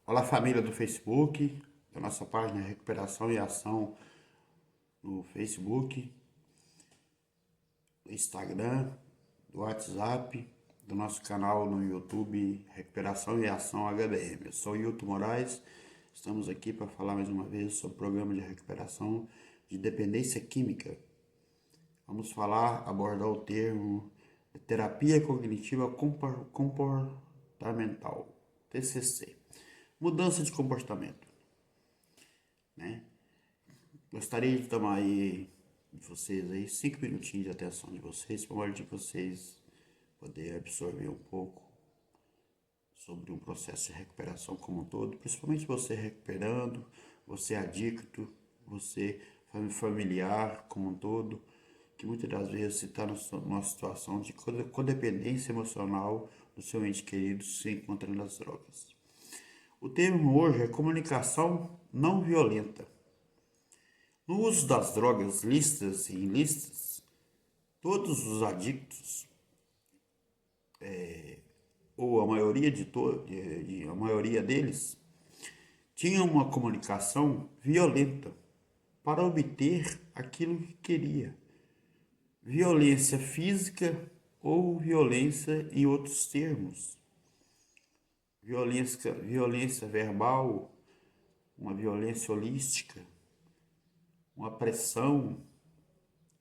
Olá, família do Facebook, da nossa página Recuperação e Ação no Facebook, do Instagram, do WhatsApp, do nosso canal no YouTube Recuperação e Ação HDM. Eu sou Hilton Moraes, estamos aqui para falar mais uma vez sobre o programa de recuperação de dependência química. Vamos abordar o termo terapia cognitiva comportamental, TCC. Mudança de comportamento, né? Gostaria de tomar aí de vocês aí 5 minutinhos de atenção de vocês, para de vocês poder absorver um pouco sobre um processo de recuperação como um todo, principalmente você recuperando, você adicto, você familiar como um todo, que muitas das vezes você está numa situação de codependência emocional do seu ente querido se encontrando nas drogas. O termo hoje é comunicação não violenta. No uso das drogas lícitas e ilícitas, todos os adictos, ou a maioria deles, tinham uma comunicação violenta para obter aquilo que queria. Violência física ou violência em outros termos. Violência verbal, uma violência holística, uma pressão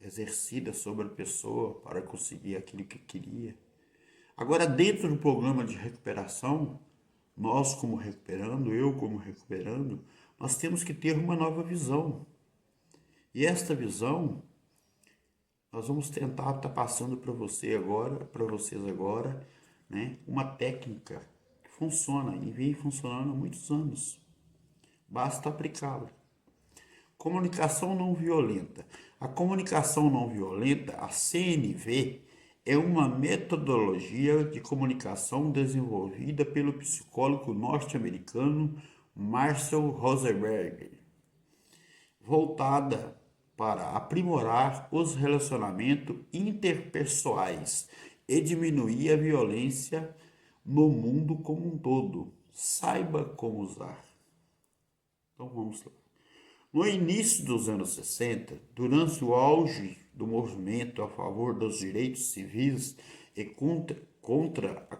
exercida sobre a pessoa para conseguir aquilo que queria. Agora, dentro do programa de recuperação, nós como recuperando, eu como recuperando, nós temos que ter uma nova visão. E esta visão, nós vamos tentar estar passando para vocês agora, né, uma técnica que funciona e vem funcionando há muitos anos. Basta aplicá-la. Comunicação não violenta. A comunicação não violenta, a CNV, é uma metodologia de comunicação desenvolvida pelo psicólogo norte-americano Marshall Rosenberg, voltada para aprimorar os relacionamentos interpessoais e diminuir a violência no mundo como um todo. Saiba como usar. Então vamos lá. No início dos anos 60, durante o auge do movimento a favor dos direitos civis e contra a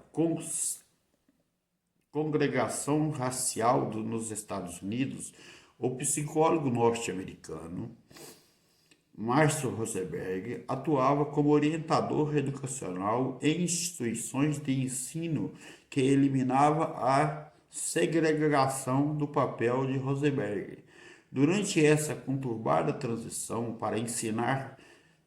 congregação racial nos Estados Unidos, o psicólogo norte-americano Marshall Rosenberg atuava como orientador educacional em instituições de ensino que eliminava a segregação do papel de Rosenberg. Durante essa conturbada transição para ensinar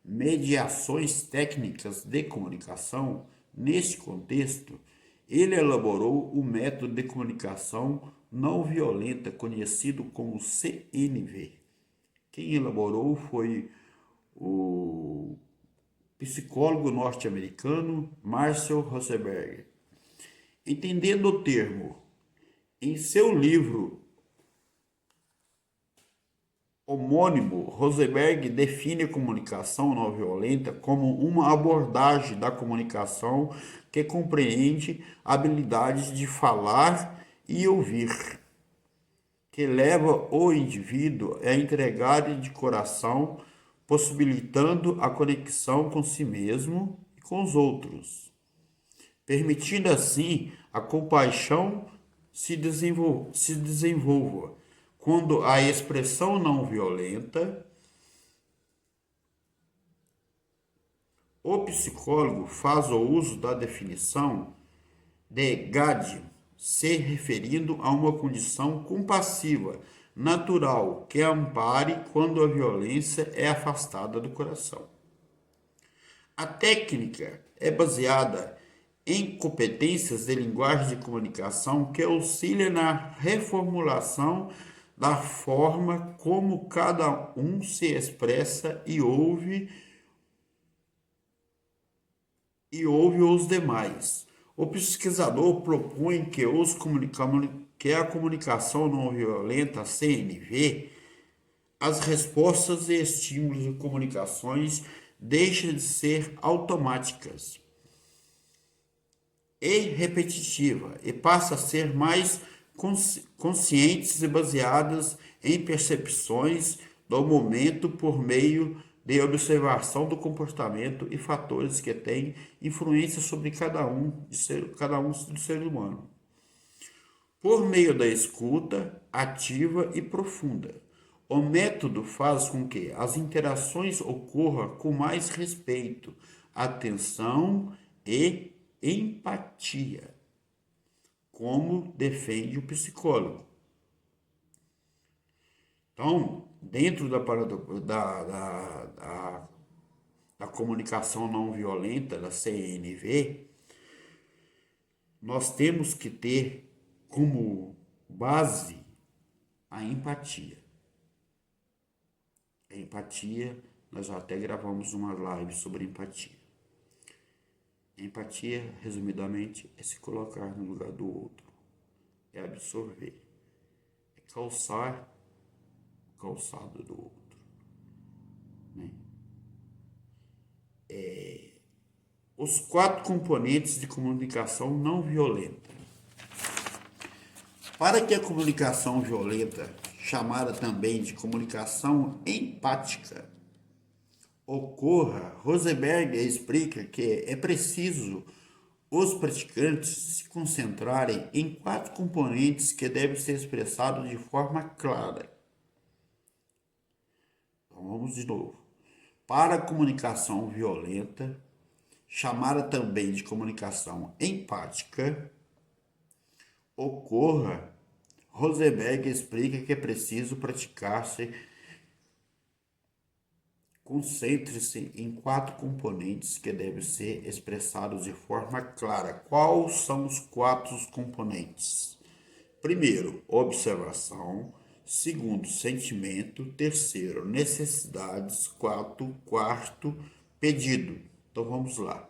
mediações técnicas de comunicação, neste contexto, ele elaborou o método de comunicação não violenta conhecido como CNV. Quem elaborou foi o psicólogo norte-americano Marshall Rosenberg. Entendendo o termo, em seu livro homônimo, Rosenberg define a comunicação não violenta como uma abordagem da comunicação que compreende habilidades de falar e ouvir, que leva o indivíduo a entregar de coração, possibilitando a conexão com si mesmo e com os outros, permitindo assim a compaixão se desenvolva. Quando a expressão não violenta, o psicólogo faz o uso da definição de Gade, se referindo a uma condição compassiva, natural, que ampare quando a violência é afastada do coração. A técnica é baseada em competências de linguagem de comunicação que auxilia na reformulação da forma como cada um se expressa e ouve os demais. O pesquisador propõe que a comunicação não violenta, a CNV, as respostas e estímulos de comunicações deixam de ser automáticas e repetitiva e passa a ser mais conscientes e baseadas em percepções do momento por meio de observação do comportamento e fatores que têm influência sobre cada um do ser humano, por meio da escuta ativa e profunda. O método faz com que as interações ocorram com mais respeito, atenção e empatia, como defende o psicólogo. Então, dentro da comunicação não violenta, da CNV, nós temos que ter como base a empatia. A empatia, nós já até gravamos uma live sobre empatia. Empatia, resumidamente, é se colocar no lugar do outro, é absorver, é calçar o calçado do outro, né? Os 4 componentes de comunicação não violenta. Para que a comunicação violenta, chamada também de comunicação empática, ocorra, Rosenberg explica que é preciso os praticantes se concentrarem em 4 componentes que devem ser expressados de forma clara. Então vamos de novo. Para a comunicação violenta, chamada também de comunicação empática, ocorra, Rosenberg explica que é preciso praticar-se. Concentre-se em 4 componentes que devem ser expressados de forma clara. Quais são os 4 componentes? Primeiro, observação. Segundo, sentimento. Terceiro, necessidades. Quarto, pedido. Então vamos lá.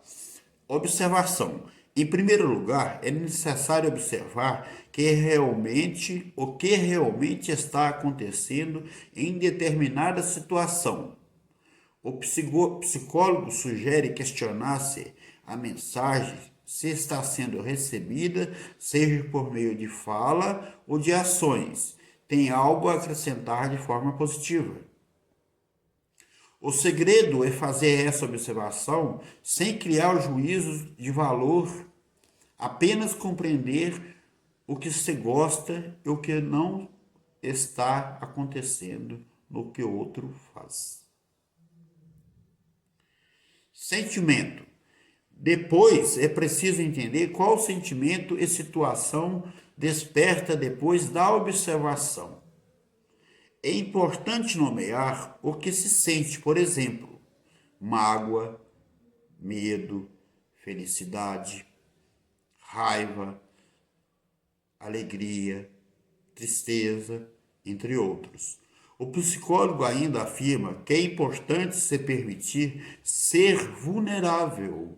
Observação. Em primeiro lugar, é necessário observar o que realmente está acontecendo em determinada situação. O psicólogo sugere questionar-se a mensagem se está sendo recebida, seja por meio de fala ou de ações, tem algo a acrescentar de forma positiva. O segredo é fazer essa observação sem criar juízos de valor, apenas compreender o que se gosta e o que não está acontecendo no que o outro faz. Sentimento. Depois é preciso entender qual sentimento e situação desperta depois da observação. É importante nomear o que se sente, por exemplo, mágoa, medo, felicidade, raiva, alegria, tristeza, entre outros. O psicólogo ainda afirma que é importante se permitir ser vulnerável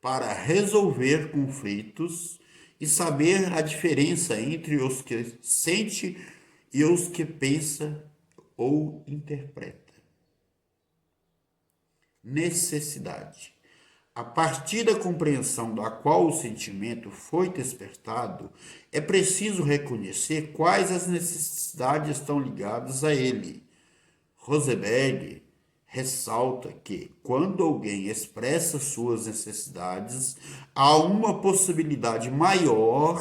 para resolver conflitos e saber a diferença entre os que sente e os que pensa ou interpreta. Necessidade. A partir da compreensão da qual o sentimento foi despertado, é preciso reconhecer quais as necessidades estão ligadas a ele. Rosenberg ressalta que, quando alguém expressa suas necessidades, há uma possibilidade maior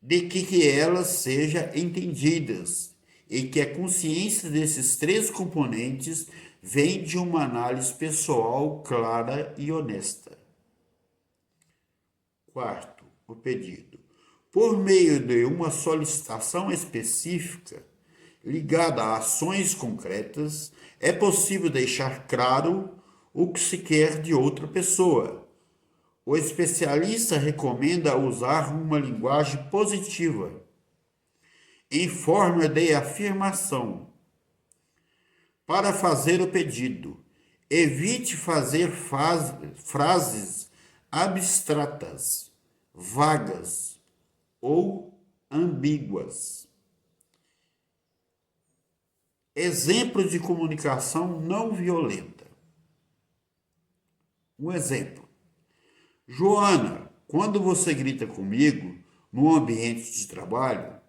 de que elas sejam entendidas e que a consciência desses 3 componentes vem de uma análise pessoal clara e honesta. Quarto, o pedido. Por meio de uma solicitação específica, ligada a ações concretas, é possível deixar claro o que se quer de outra pessoa. O especialista recomenda usar uma linguagem positiva, em forma de afirmação. Para fazer o pedido, evite fazer frases abstratas, vagas ou ambíguas. Exemplos de comunicação não violenta. Um exemplo. Joana, quando você grita comigo no ambiente de trabalho,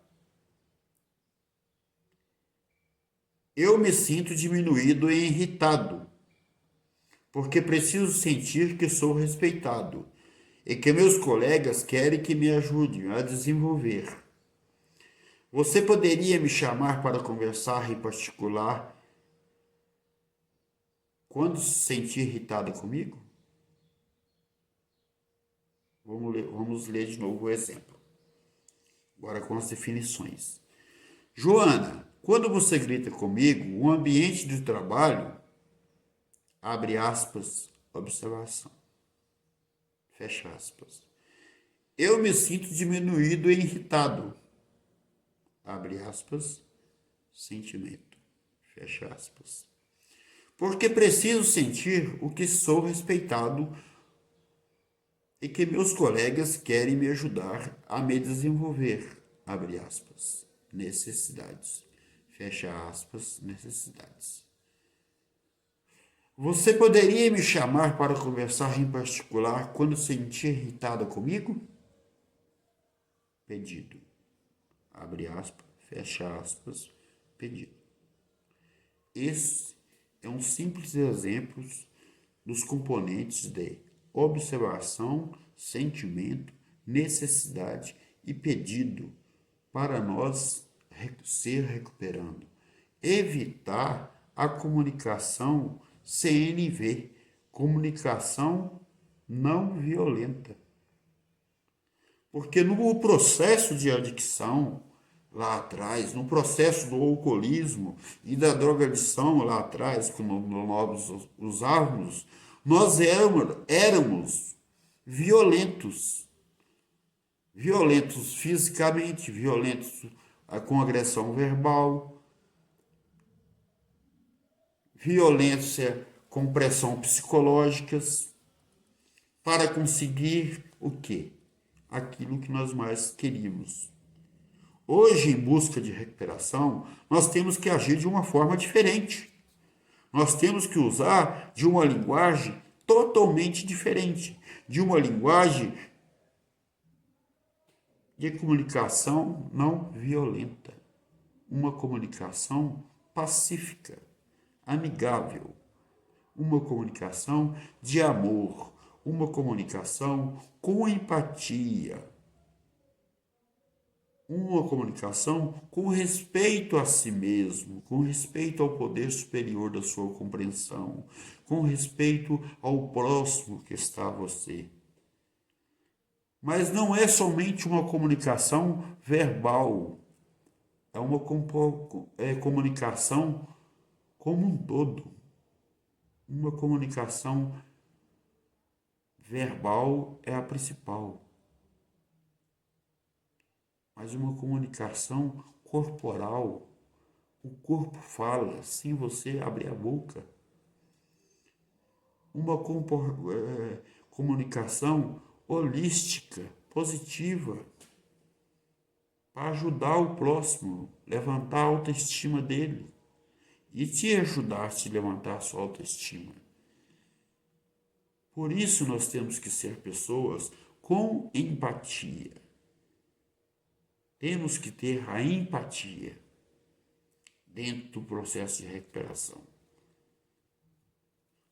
eu me sinto diminuído e irritado, porque preciso sentir que sou respeitado e que meus colegas querem que me ajudem a desenvolver. Você poderia me chamar para conversar em particular quando se sentir irritado comigo? Vamos ler de novo o exemplo, agora com as definições. Joana, quando você grita comigo, o ambiente de trabalho, abre aspas, observação, fecha aspas. Eu me sinto diminuído e irritado, abre aspas, sentimento, fecha aspas. Porque preciso sentir o que sou respeitado e que meus colegas querem me ajudar a me desenvolver, abre aspas, necessidades, fecha aspas, necessidades. Você poderia me chamar para conversar em particular quando se sentir irritada comigo? Pedido, abre aspas, fecha aspas, pedido. Esse é um simples exemplo dos componentes de observação, sentimento, necessidade e pedido para nós ser recuperando. Evitar a comunicação CNV, comunicação não violenta. Porque no processo de adicção, lá atrás, no processo do alcoolismo e da drogadição lá atrás, que nós usávamos, nós éramos violentos. Violentos fisicamente, violentos com agressão verbal, violência com pressão psicológicas, para conseguir o quê? Aquilo que nós mais queríamos. Hoje, em busca de recuperação, nós temos que agir de uma forma diferente. Nós temos que usar de uma linguagem totalmente diferente, de uma linguagem de comunicação não violenta, uma comunicação pacífica, amigável, uma comunicação de amor, uma comunicação com empatia, uma comunicação com respeito a si mesmo, com respeito ao poder superior da sua compreensão, com respeito ao próximo que está a você. Mas não é somente uma comunicação verbal, é uma comunicação como um todo. Uma comunicação verbal é a principal, mas uma comunicação corporal, o corpo fala sem você abrir a boca. Uma comunicação holística, positiva, para ajudar o próximo, levantar a autoestima dele e te ajudar a te levantar a sua autoestima. Por isso nós temos que ser pessoas com empatia. Temos que ter a empatia dentro do processo de recuperação.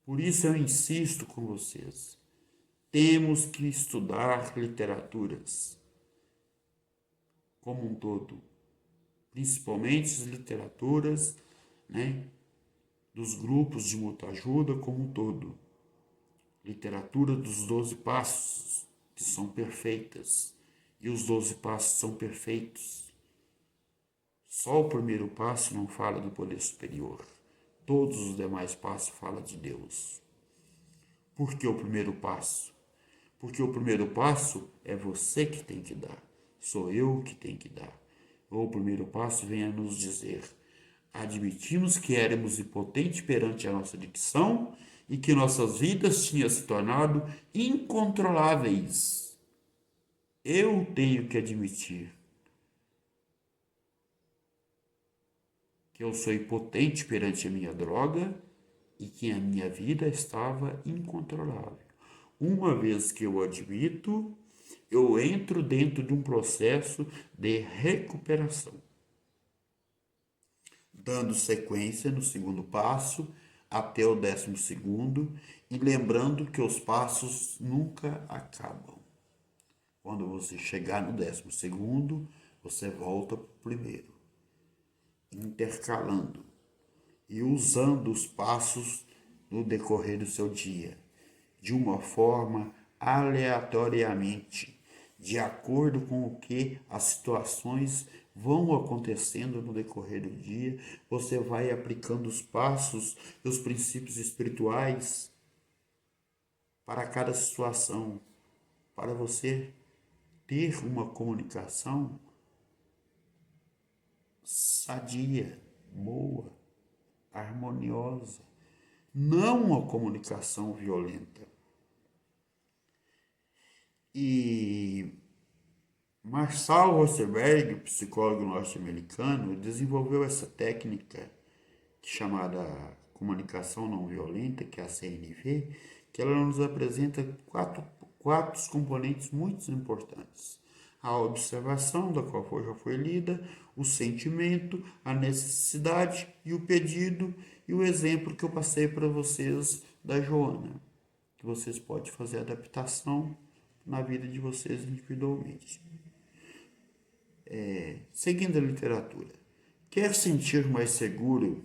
Por isso eu insisto com vocês. Temos que estudar literaturas como um todo, principalmente as literaturas, dos grupos de muita-ajuda como um todo. Literatura dos 12 passos, que são perfeitas, e os 12 passos são perfeitos. Só o primeiro passo não fala do poder superior. Todos os demais passos falam de Deus. Por que o primeiro passo? Porque o primeiro passo é você que tem que dar. Sou eu que tenho que dar. O primeiro passo vem a nos dizer: admitimos que éramos impotentes perante a nossa adicção e que nossas vidas tinham se tornado incontroláveis. Eu tenho que admitir que eu sou impotente perante a minha droga e que a minha vida estava incontrolável. Uma vez que eu admito, eu entro dentro de um processo de recuperação, dando sequência no segundo passo até o 12º e lembrando que os passos nunca acabam. Quando você chegar no 12º, você volta para o primeiro, intercalando e usando os passos no decorrer do seu dia, de uma forma aleatoriamente, de acordo com o que as situações vão acontecendo no decorrer do dia, você vai aplicando os passos e os princípios espirituais para cada situação, para você ter uma comunicação sadia, boa, harmoniosa, não uma comunicação violenta. E Marshall Rosenberg, psicólogo norte-americano, desenvolveu essa técnica chamada comunicação não violenta, que é a CNV, que ela nos apresenta quatro componentes muito importantes. A observação, da qual já foi lida, o sentimento, a necessidade e o pedido, e o exemplo que eu passei para vocês da Joana, que vocês podem fazer adaptação na vida de vocês individualmente. Seguindo a literatura, quer sentir mais seguro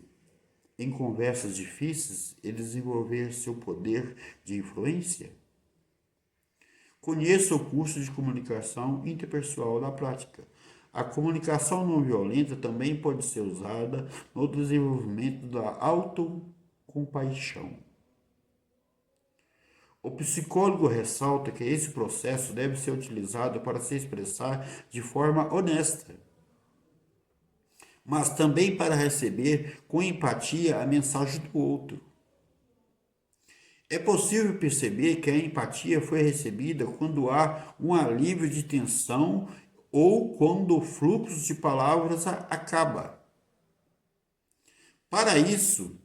em conversas difíceis e desenvolver seu poder de influência? Conheça o curso de comunicação interpessoal da prática. A comunicação não violenta também pode ser usada no desenvolvimento da autocompaixão. O psicólogo ressalta que esse processo deve ser utilizado para se expressar de forma honesta, mas também para receber com empatia a mensagem do outro. É possível perceber que a empatia foi recebida quando há um alívio de tensão ou quando o fluxo de palavras acaba. Para isso,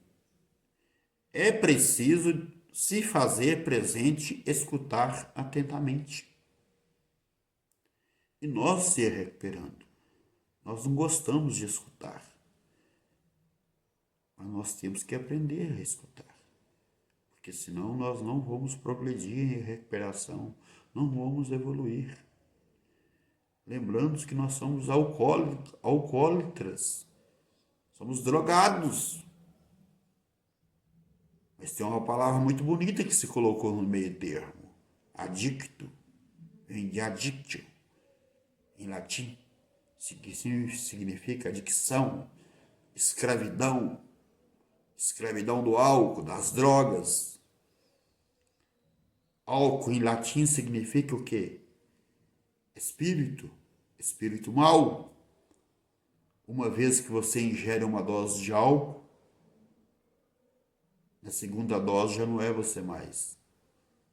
é preciso se fazer presente, escutar atentamente. E nós se recuperando. Nós não gostamos de escutar, mas nós temos que aprender a escutar, porque senão nós não vamos progredir em recuperação, não vamos evoluir. Lembrando que nós somos alcoólatras, somos drogados. Mas tem uma palavra muito bonita que se colocou no meio termo, adicto, vem de addictio, em latim, significa adicção, escravidão, escravidão do álcool, das drogas. Álcool em latim significa o quê? Espírito, espírito mau. Uma vez que você ingere uma dose de álcool, na segunda dose já não é você mais.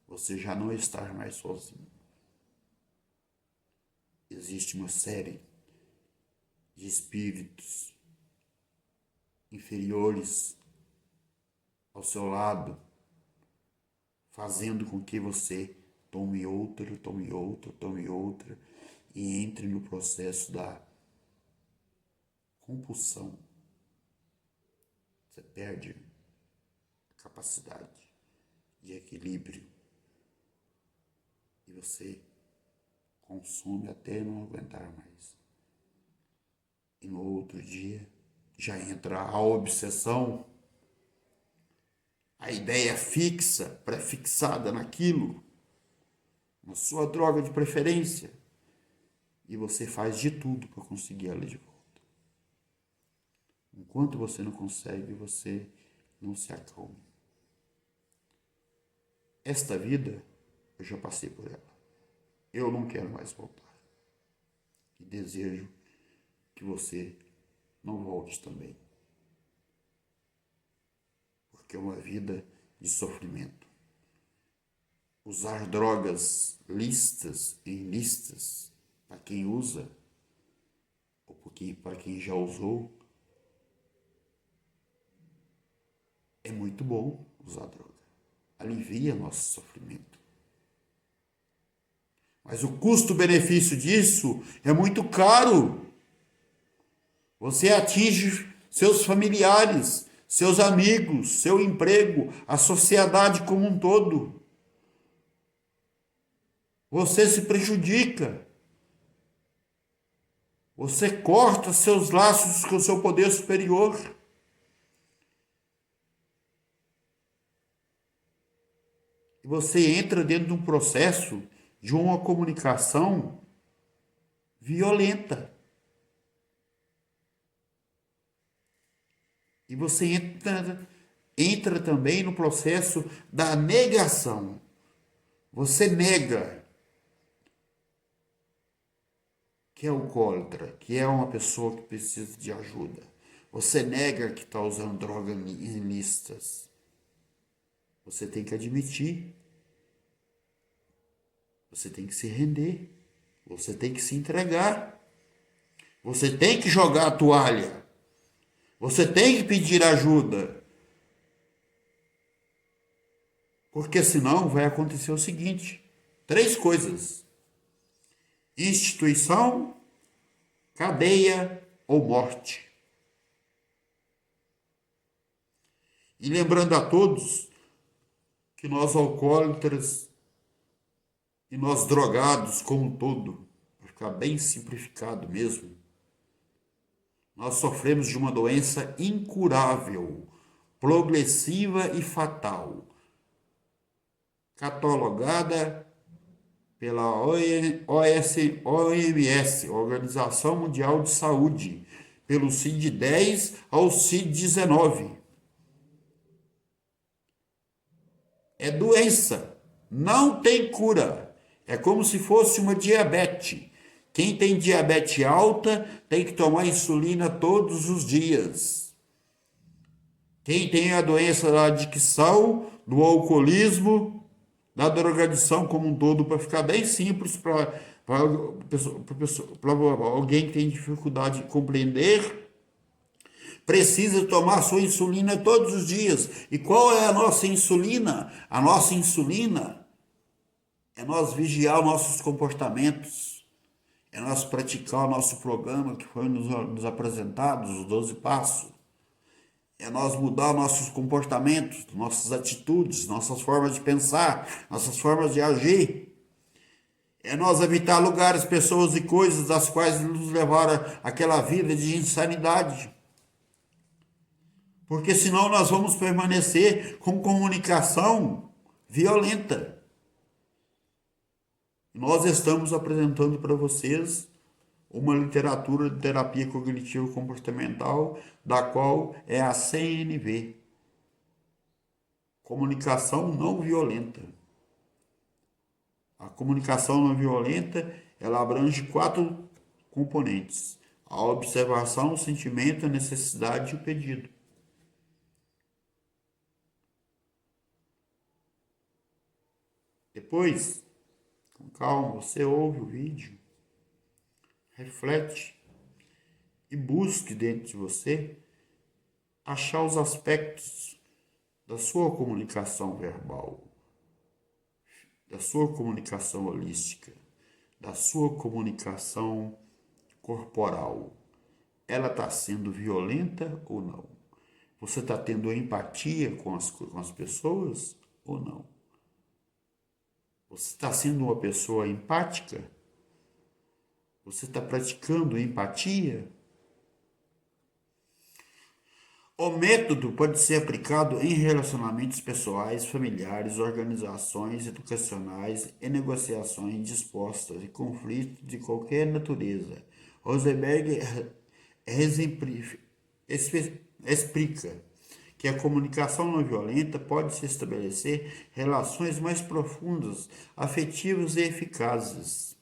Você já não está mais sozinho. Existe uma série de espíritos inferiores ao seu lado, fazendo com que você tome outra, tome outra, tome outra e entre no processo da compulsão. Você perde a capacidade de equilíbrio e você consome até não aguentar mais. E no outro dia já entra a obsessão, a ideia fixa, prefixada naquilo, na sua droga de preferência, e você faz de tudo para conseguir ela de volta. Enquanto você não consegue, você não se acalma. Esta vida, eu já passei por ela. Eu não quero mais voltar. E desejo que você não volte também. Porque é uma vida de sofrimento. Usar drogas listas em listas, para quem usa, ou para quem já usou, é muito bom usar droga. Alivia nosso sofrimento. Mas o custo-benefício disso é muito caro. Você atinge seus familiares, seus amigos, seu emprego, a sociedade como um todo. Você se prejudica. Você corta seus laços com o seu poder superior. E você entra dentro de um processo de uma comunicação violenta. E você entra também no processo da negação. Você nega que é alcoólatra, que é uma pessoa que precisa de ajuda. Você nega que está usando drogas ilícitas. Você tem que admitir. Você tem que se render. Você tem que se entregar. Você tem que jogar a toalha. Você tem que pedir ajuda. Porque senão vai acontecer o seguinte: 3 coisas: instituição, cadeia ou morte. E lembrando a todos que nós alcoólatras e nós drogados como um todo, para ficar bem simplificado mesmo, nós sofremos de uma doença incurável, progressiva e fatal, catalogada pela OMS, Organização Mundial de Saúde, pelo CID-10 ao CID-19. É doença, não tem cura. É como se fosse uma diabetes. Quem tem diabetes alta tem que tomar insulina todos os dias. Quem tem a doença da adicção, do alcoolismo, da drogadição como um todo, para ficar bem simples para alguém que tem dificuldade de compreender, precisa tomar sua insulina todos os dias. E qual é a nossa insulina? A nossa insulina é nós vigiar os nossos comportamentos, é nós praticar o nosso programa que foi nos apresentado, os 12 passos, é nós mudar nossos comportamentos, nossas atitudes, nossas formas de pensar, nossas formas de agir. É nós evitar lugares, pessoas e coisas das quais nos levaram àquela vida de insanidade. Porque senão nós vamos permanecer com comunicação violenta. Nós estamos apresentando para vocês uma literatura de terapia cognitivo comportamental, da qual é a CNV, comunicação não violenta. A comunicação não violenta, ela abrange 4 componentes: a observação, o sentimento, a necessidade e o pedido. Depois, com calma, você ouve o vídeo, reflete e busque dentro de você achar os aspectos da sua comunicação verbal, da sua comunicação holística, da sua comunicação corporal. Ela está sendo violenta ou não? Você está tendo empatia com as pessoas ou não? Você está sendo uma pessoa empática? Você está praticando empatia? O método pode ser aplicado em relacionamentos pessoais, familiares, organizações educacionais e negociações dispostas e conflitos de qualquer natureza. Rosenberg explica que a comunicação não violenta pode se estabelecer relações mais profundas, afetivas e eficazes,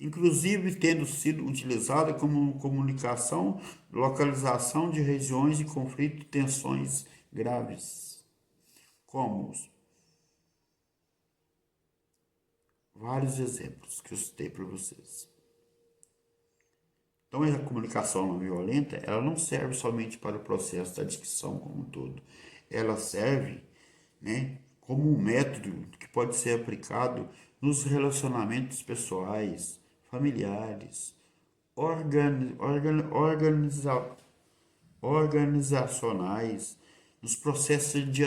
inclusive tendo sido utilizada como comunicação, localização de regiões de conflito e tensões graves, como vários exemplos que eu citei para vocês. Então, a comunicação não violenta, ela não serve somente para o processo da dicção como um todo. Ela serve, como um método que pode ser aplicado nos relacionamentos pessoais, familiares, organizacionais, nos processos de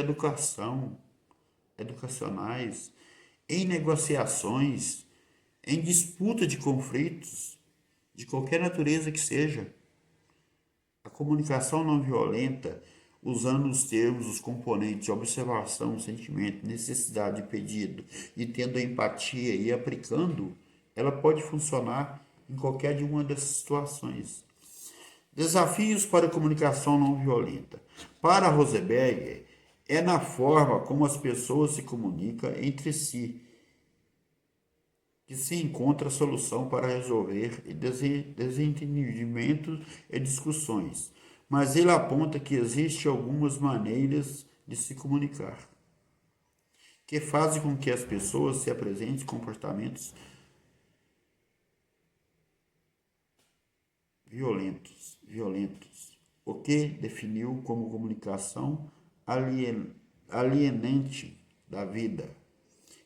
educacionais, em negociações, em disputa de conflitos, de qualquer natureza que seja. A comunicação não violenta, usando os termos, os componentes de observação, sentimento, necessidade, pedido, e tendo a empatia e aplicando, ela pode funcionar em qualquer de uma dessas situações. Desafios para a comunicação não violenta. Para Rosenberg, é na forma como as pessoas se comunicam entre si que se encontra a solução para resolver desentendimentos e discussões, mas ele aponta que existem algumas maneiras de se comunicar que fazem com que as pessoas se apresentem comportamentos violentos, o que definiu como comunicação alienante da vida.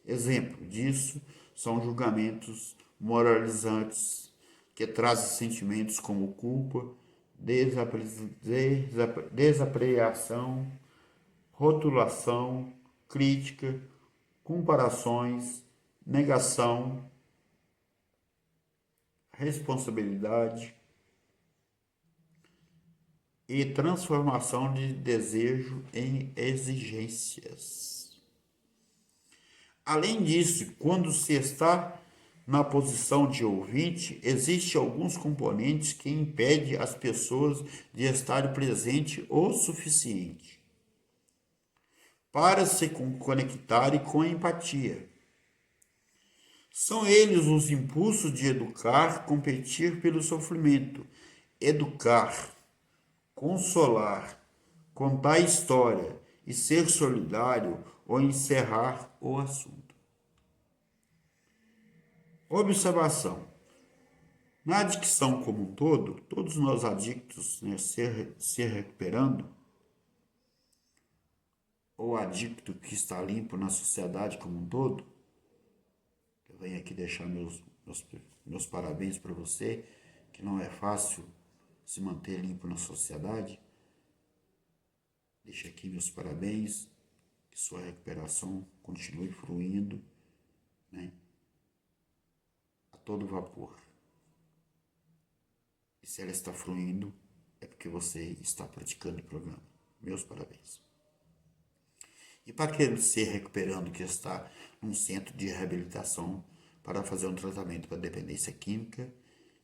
Exemplo disso são julgamentos moralizantes que trazem sentimentos como culpa, desapreensão, rotulação, crítica, comparações, negação, responsabilidade e transformação de desejo em exigências. Além disso, quando se está na posição de ouvinte, existem alguns componentes que impedem as pessoas de estar presente o suficiente para se conectarem com empatia. São eles os impulsos de educar, competir pelo sofrimento, educar, consolar, contar história e ser solidário ou encerrar o assunto. Observação. Na adicção como um todo, todos nós adictos, se recuperando, ou adicto que está limpo na sociedade como um todo, eu venho aqui deixar meus parabéns para você, que não é fácil se manter limpo na sociedade. Deixo aqui meus parabéns, que sua recuperação continue fluindo, né, a todo vapor. E se ela está fluindo, é porque você está praticando o programa. Meus parabéns. E para aquele se recuperando que está num centro de reabilitação para fazer um tratamento para dependência química,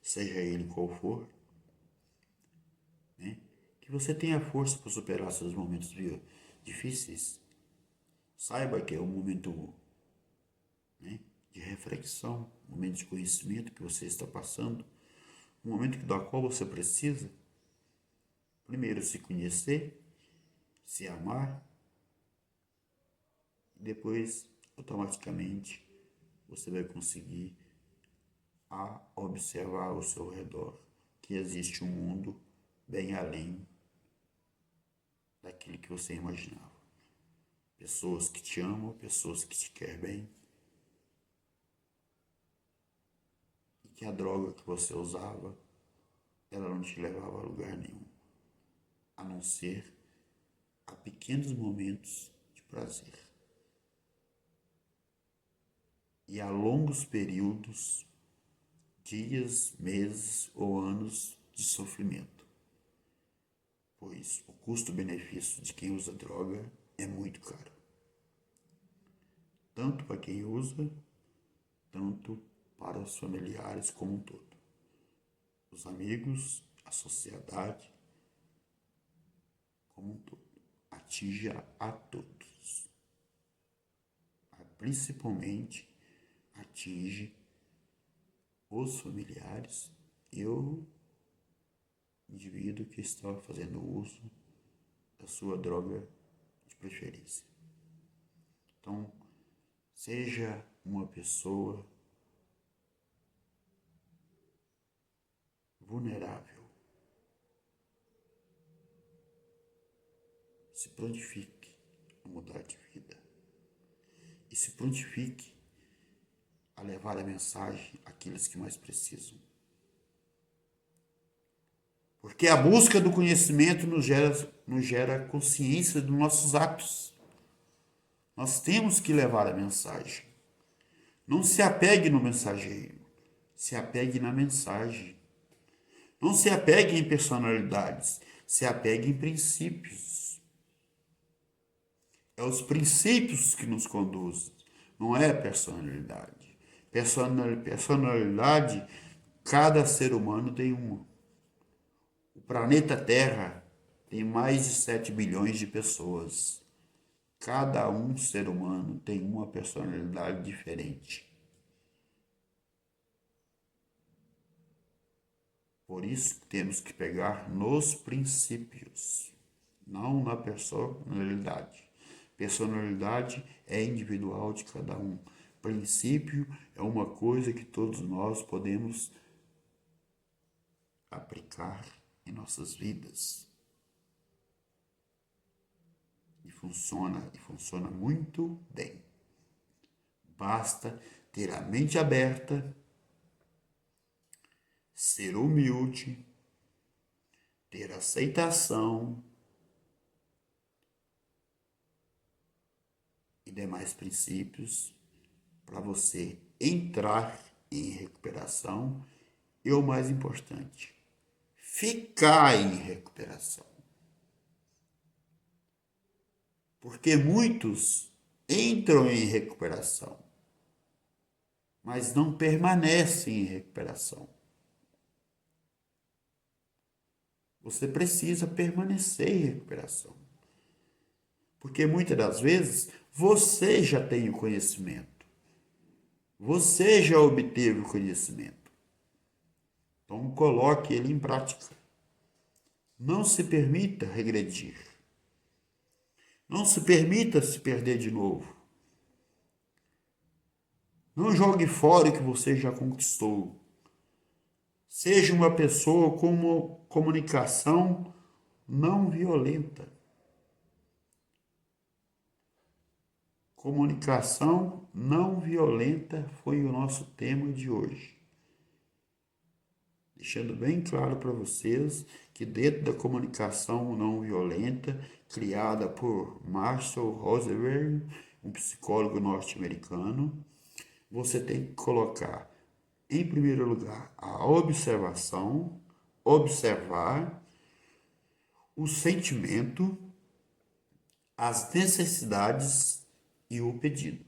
seja ele qual for, né, que você tenha força para superar seus momentos difíceis. Saiba que é um momento, né, de reflexão, um momento de conhecimento que você está passando, um momento da qual você precisa, primeiro, se conhecer, se amar, e depois, automaticamente, você vai conseguir observar ao seu redor que existe um mundo bem além daquilo que você imaginava. Pessoas que te amam, pessoas que te querem bem, e que a droga que você usava, ela não te levava a lugar nenhum, a não ser a pequenos momentos de prazer. E a longos períodos, dias, meses ou anos de sofrimento, pois o custo-benefício de quem usa droga é muito caro. Tanto para quem usa, tanto para os familiares como um todo. Os amigos, a sociedade como um todo. Atinge a todos. Principalmente atinge os familiares e o indivíduo que está fazendo uso da sua droga de preferência. Então, seja uma pessoa vulnerável. Se prontifique a mudar de vida. E se prontifique a levar a mensagem àqueles que mais precisam. Porque a busca do conhecimento nos gera consciência dos nossos atos. Nós temos que levar a mensagem. Não se apegue no mensageiro, se apegue na mensagem. Não se apegue em personalidades, se apegue em princípios. É os princípios que nos conduzem, não é a personalidade. Personalidade, cada ser humano tem uma. O planeta Terra tem mais de 7 bilhões de pessoas. Cada ser humano tem uma personalidade diferente. Por isso temos que pegar nos princípios, não na personalidade. Personalidade é individual de cada um. Princípio é uma coisa que todos nós podemos aplicar em nossas vidas. E funciona muito bem. Basta ter a mente aberta, ser humilde, ter aceitação e demais princípios para você entrar em recuperação e, o mais importante, ficar em recuperação. Porque muitos entram em recuperação, mas não permanecem em recuperação. Você precisa permanecer em recuperação. Porque muitas das vezes você já tem o conhecimento. Você já obteve o conhecimento. Então coloque ele em prática. Não se permita regredir. Não se permita se perder de novo. Não jogue fora o que você já conquistou. Seja uma pessoa com comunicação não violenta. Comunicação não violenta foi o nosso tema de hoje. Deixando bem claro para vocês que dentro da comunicação não violenta, criada por Marshall Rosenberg, um psicólogo norte-americano, você tem que colocar, em primeiro lugar, a observação, observar o sentimento, as necessidades e o pedido.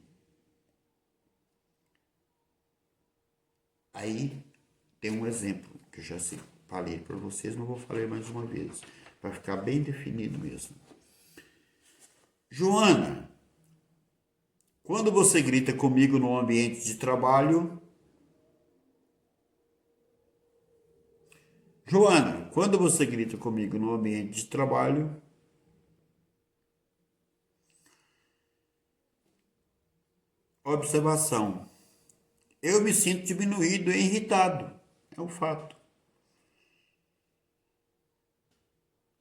Aí tem um exemplo que eu já falei para vocês, mas vou falar mais uma vez, para ficar bem definido mesmo. Joana, quando você grita comigo no ambiente de trabalho... Joana, quando você grita comigo no ambiente de trabalho... Observação. Eu me sinto diminuído e irritado. É um fato.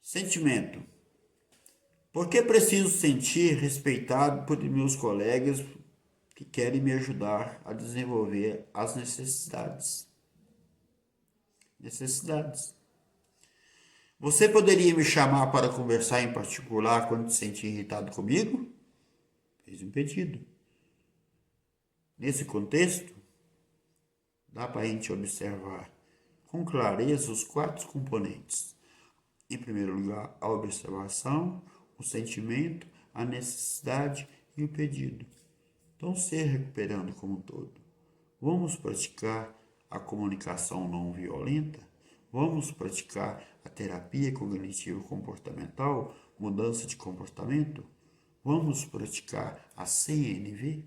Sentimento. Por que preciso sentir respeitado por meus colegas que querem me ajudar a desenvolver as necessidades? Você poderia me chamar para conversar em particular quando se sentir irritado comigo? Fez um pedido. Nesse contexto, dá para a gente observar com clareza os 4 componentes. Em primeiro lugar, a observação, o sentimento, a necessidade e o pedido. Então, se recuperando como um todo. Vamos praticar a comunicação não violenta? Vamos praticar a terapia cognitivo comportamental, mudança de comportamento? Vamos praticar a CNV?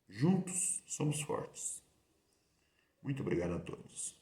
Juntos somos fortes. Muito obrigado a todos.